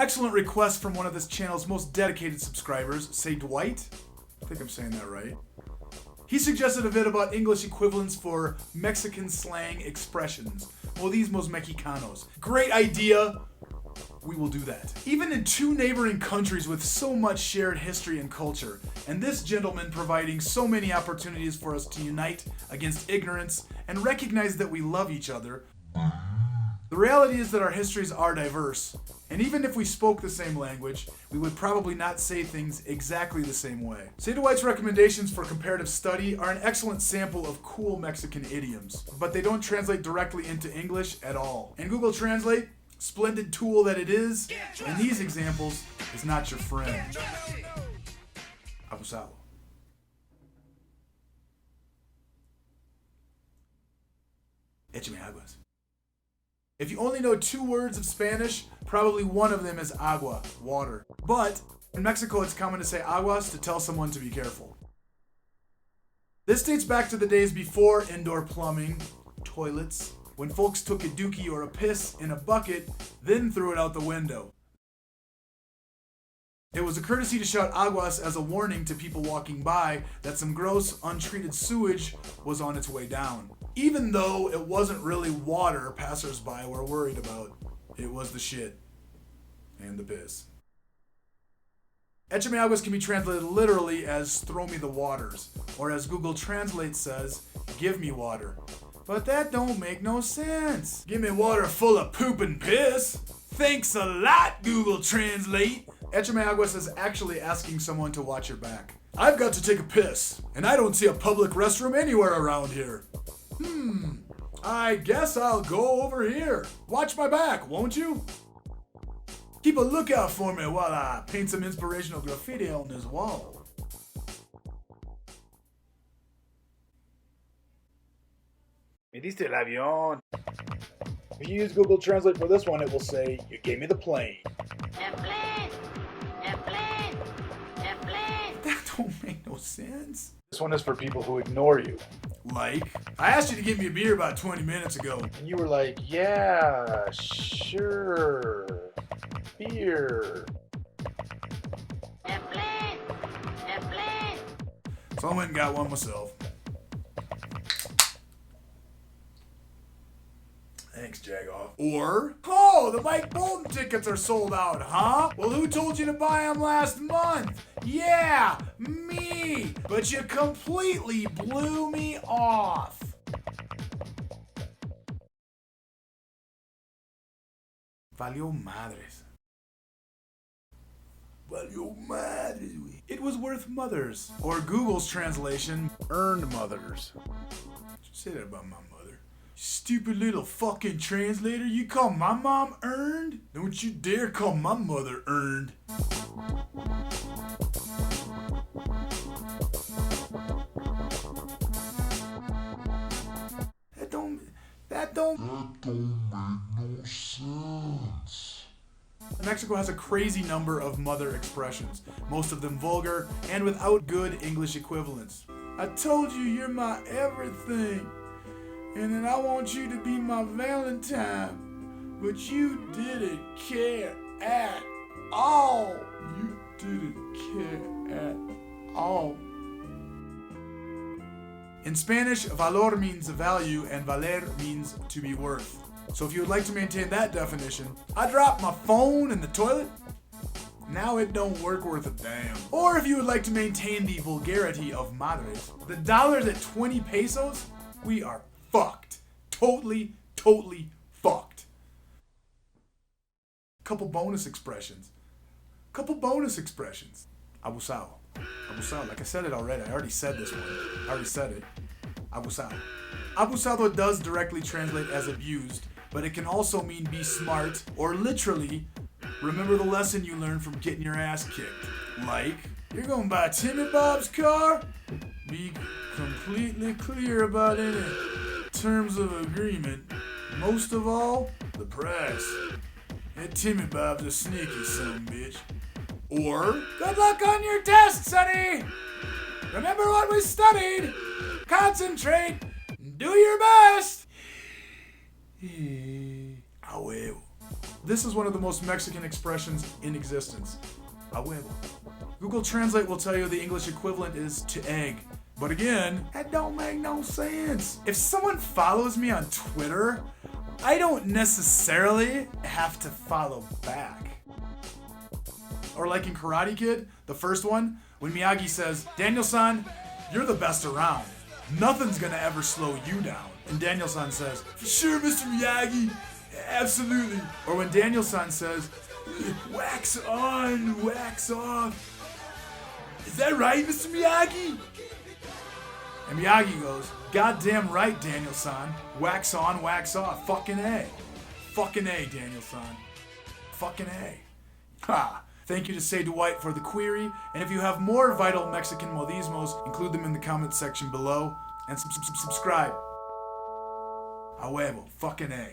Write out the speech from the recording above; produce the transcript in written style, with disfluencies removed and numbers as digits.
excellent request from one of this channel's most dedicated subscribers, say Dwight? I think I'm saying that right. He suggested a vid about English equivalents for Mexican slang expressions. Modismos mexicanos. Great idea. We will do that. Even in two neighboring countries with so much shared history and culture, and this gentleman providing so many opportunities for us to unite against ignorance and recognize that we love each other. The reality is that our histories are diverse, and even if we spoke the same language, we would probably not say things exactly the same way. Say Dwight's recommendations for comparative study are an excellent sample of cool Mexican idioms, but they don't translate directly into English at all. And Google Translate, splendid tool that it is, in these examples, is not your friend. Abusado. Échame aguas. If you only know 2 words of Spanish, probably one of them is agua, water. But in Mexico, it's common to say aguas to tell someone to be careful. This dates back to the days before indoor plumbing, toilets, when folks took a dookie or a piss in a bucket, then threw it out the window. It was a courtesy to shout aguas as a warning to people walking by that some gross, untreated sewage was on its way down. Even though it wasn't really water passersby were worried about, it was the shit and the piss. Échame aguas can be translated literally as throw me the waters, or as Google Translate says, give me water. But that don't make no sense. Give me water full of poop and piss. Thanks a lot, Google Translate. Échame aguas is actually asking someone to watch your back. I've got to take a piss, and I don't see a public restroom anywhere around here. I guess I'll go over here. Watch my back, won't you? Keep a lookout for me while I paint some inspirational graffiti on this wall. Me diste el avión. If you use Google Translate for this one, it will say, you gave me the plane. The plane! The plane! The plane! That don't make no sense. This one is for people who ignore you. Like, I asked you to get me a beer about 20 minutes ago. And you were like, yeah, sure. Beer. The plane! The plane! So I went and got one myself. Thanks, Jagoff. Or, oh, the Mike Bolton tickets are sold out, huh? Well, who told you to buy them last month? Yeah, me. But you completely blew me off. Valió madres. Valió madres. It was worth mothers. Or Google's translation, earned mothers. Say that about my mother. Stupid little fucking translator, you call my mom earned? Don't you dare call my mother earned. That don't make no sense. Mexico has a crazy number of mother expressions, most of them vulgar and without good English equivalents. I told you you're my everything. And then I want you to be my Valentine, but you didn't care at all. You didn't care at all. In Spanish, valor means value and valer means to be worth. So if you would like to maintain that definition, I dropped my phone in the toilet. Now it don't work worth a damn. Or if you would like to maintain the vulgarity of madres, the dollar's at 20 pesos, we are fucked. Totally fucked. Couple bonus expressions. Abusado. Abusado. Like I said it already. I already said this one. I already said it. Abusado. Abusado does directly translate as abused, but it can also mean be smart, or literally, remember the lesson you learned from getting your ass kicked. Like, you're gonna buy Timmy Bob's car? Be completely clear about any terms of agreement. Most of all, the price. That Timmy Bob's a sneaky son of a bitch. Or, good luck on your test, sonny! Remember what we studied! Concentrate! Do your best! A huevo. This is one of the most Mexican expressions in existence. A huevo. Google Translate will tell you the English equivalent is to egg. But again, that don't make no sense. If someone follows me on Twitter, I don't necessarily have to follow back. Or like in Karate Kid, the first one, when Miyagi says, Daniel-san, you're the best around. Nothing's gonna ever slow you down. And Daniel-san says, for sure, Mr. Miyagi, absolutely. Or when Daniel-san says, wax on, wax off. Is that right, Mr. Miyagi? And Miyagi goes, goddamn right, Daniel-san. Wax on, wax off. Fucking A. Fucking A, Daniel-san. Fucking A. Ha! Thank you to Say Dwight for the query. And if you have more vital Mexican modismos, include them in the comments section below. And subscribe. A huevo. Fucking A.